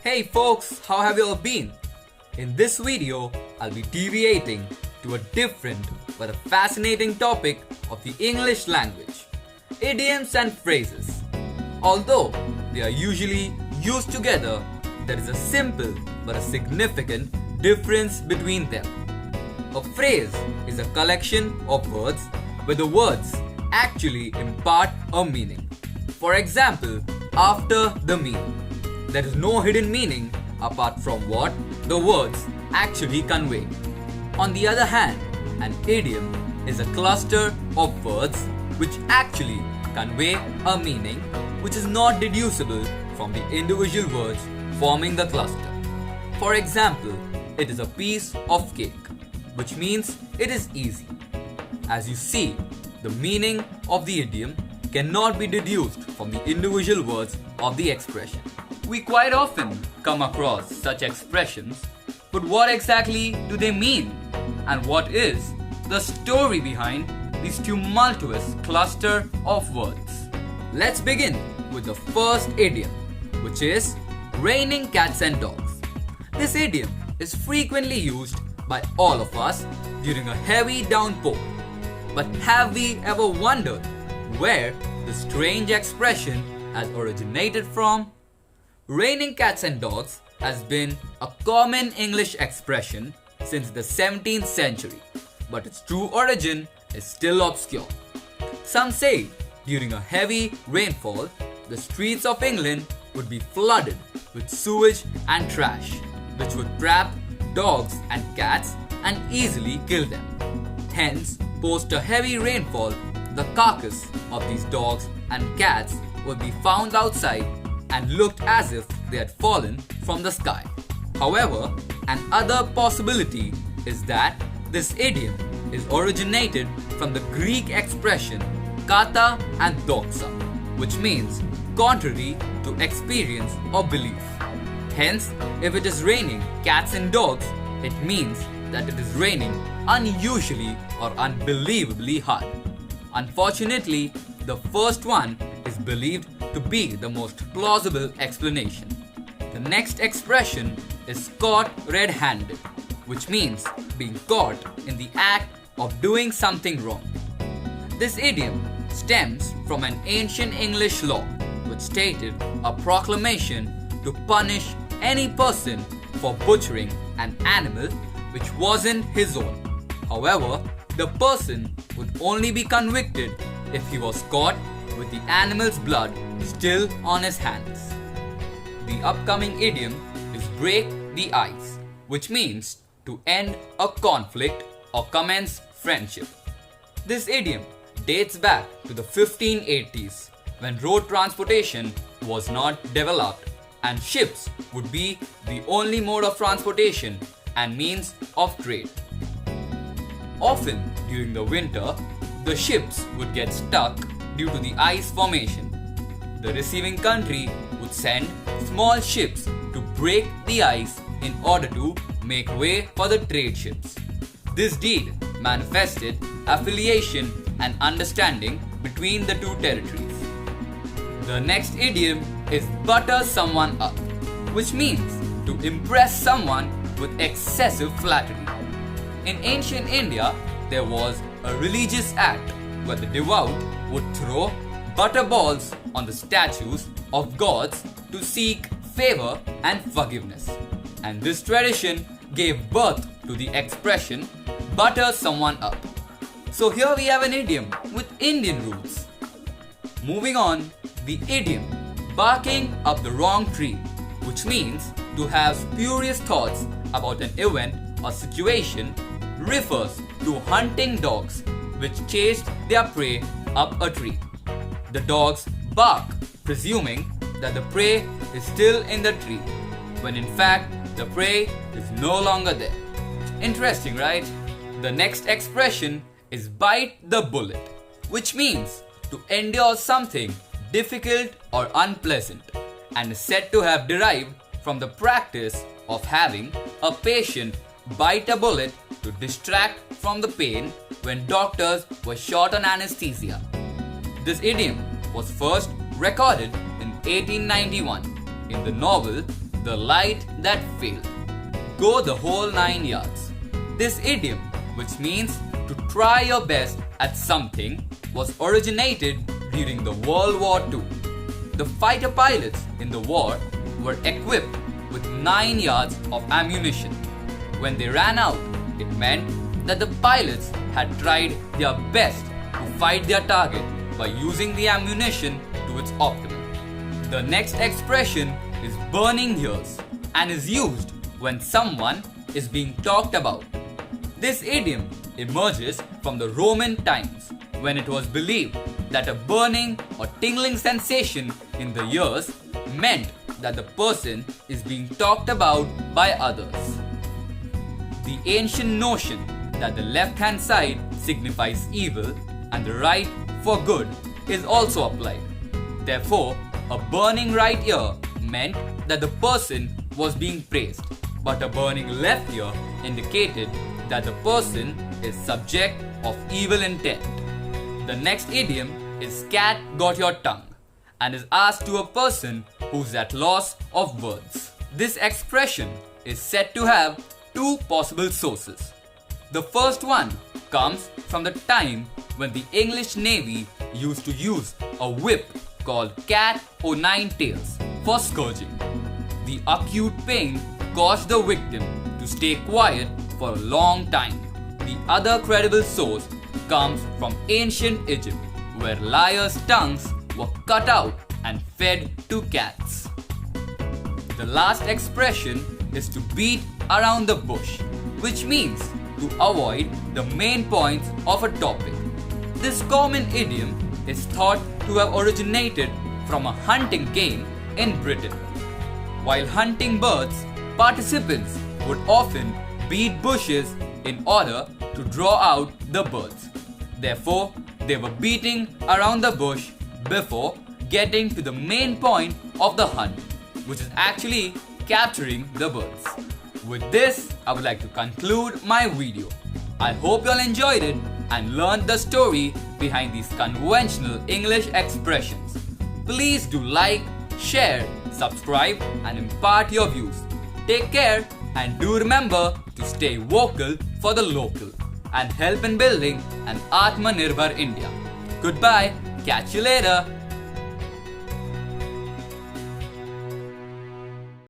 Hey folks, how have you all been? In this video, I'll be deviating to a different but a fascinating topic of the English language, idioms and phrases. Although they are usually used together, there is a simple but a significant difference between them. A phrase is a collection of words where the words actually impart a meaning. For example, after the meal. There is no hidden meaning apart from what the words actually convey. On the other hand, an idiom is a cluster of words which actually convey a meaning which is not deducible from the individual words forming the cluster. For example, it is a piece of cake, which means it is easy. As you see, the meaning of the idiom cannot be deduced from the individual words of the expression. We quite often come across such expressions, but what exactly do they mean? And what is the story behind this tumultuous cluster of words? Let's begin with the first idiom, which is raining cats and dogs. This idiom is frequently used by all of us during a heavy downpour. But have we ever wondered where the strange expression has originated from? Raining cats and dogs has been a common English expression since the 17th century, but its true origin is still obscure. Some say during a heavy rainfall, the streets of England would be flooded with sewage and trash, which would trap dogs and cats and easily kill them. Hence, post a heavy rainfall, the carcass of these dogs and cats would be found outside and looked as if they had fallen from the sky. However, another possibility is that this idiom is originated from the Greek expression kata and doxa, which means contrary to experience or belief. Hence, if it is raining cats and dogs, it means that it is raining unusually or unbelievably hard. Unfortunately, the first one is believed to be the most plausible explanation. The next expression is caught red-handed, which means being caught in the act of doing something wrong. This idiom stems from an ancient English law which stated a proclamation to punish any person for butchering an animal which wasn't his own. However, the person would only be convicted if he was caught with the animal's blood still on his hands. The upcoming idiom is break the ice, which means to end a conflict or commence friendship. This idiom dates back to the 1580s when road transportation was not developed and ships would be the only mode of transportation and means of trade. Often during the winter, the ships would get stuck due to the ice formation. The receiving country would send small ships to break the ice in order to make way for the trade ships. This deed manifested affiliation and understanding between the two territories. The next idiom is butter someone up, which means to impress someone with excessive flattery. In ancient India, there was a religious act where the devout would throw butter balls on the statues of gods to seek favor and forgiveness. And this tradition gave birth to the expression butter someone up. So here we have an idiom with Indian roots. Moving on, the idiom barking up the wrong tree, which means to have spurious thoughts about an event or situation, refers to hunting dogs which chased their prey up a tree. The dogs bark, presuming that the prey is still in the tree, when in fact the prey is no longer there. Interesting, right? The next expression is bite the bullet, which means to endure something difficult or unpleasant, and is said to have derived from the practice of having a patient bite a bullet to distract from the pain when doctors were short on anesthesia. This idiom was first recorded in 1891 in the novel the light that failed. Go the whole 9 yards. This idiom, which means to try your best at something, was originated during the World War II. The fighter pilots in the war were equipped with 9 yards of ammunition. When they ran out, it meant that the pilots had tried their best to fight their target by using the ammunition to its optimum. The next expression is burning ears and is used when someone is being talked about. This idiom emerges from the Roman times when it was believed that a burning or tingling sensation in the ears meant that the person is being talked about by others. The ancient notion that the left-hand side signifies evil and the right for good is also applied. Therefore, a burning right ear meant that the person was being praised, but a burning left ear indicated that the person is subject of evil intent. The next idiom is cat got your tongue and is asked to a person who's at loss of words. This expression is said to have two possible sources. The first one comes from the time when the English Navy used to use a whip called cat o' nine tails for scourging. The acute pain caused the victim to stay quiet for a long time. The other credible source comes from ancient Egypt, where liars' tongues were cut out and fed to cats. The last expression is to beat around the bush, which means to avoid the main points of a topic. This common idiom is thought to have originated from a hunting game in Britain. While hunting birds, participants would often beat bushes in order to draw out the birds. Therefore, they were beating around the bush before getting to the main point of the hunt, which is actually capturing the birds. With this, I would like to conclude my video. I hope you all enjoyed it and learned the story behind these conventional English expressions. Please do like, share, subscribe and impart your views. Take care and do remember to stay vocal for the local and help in building an Atmanirbhar India. Goodbye, catch you later.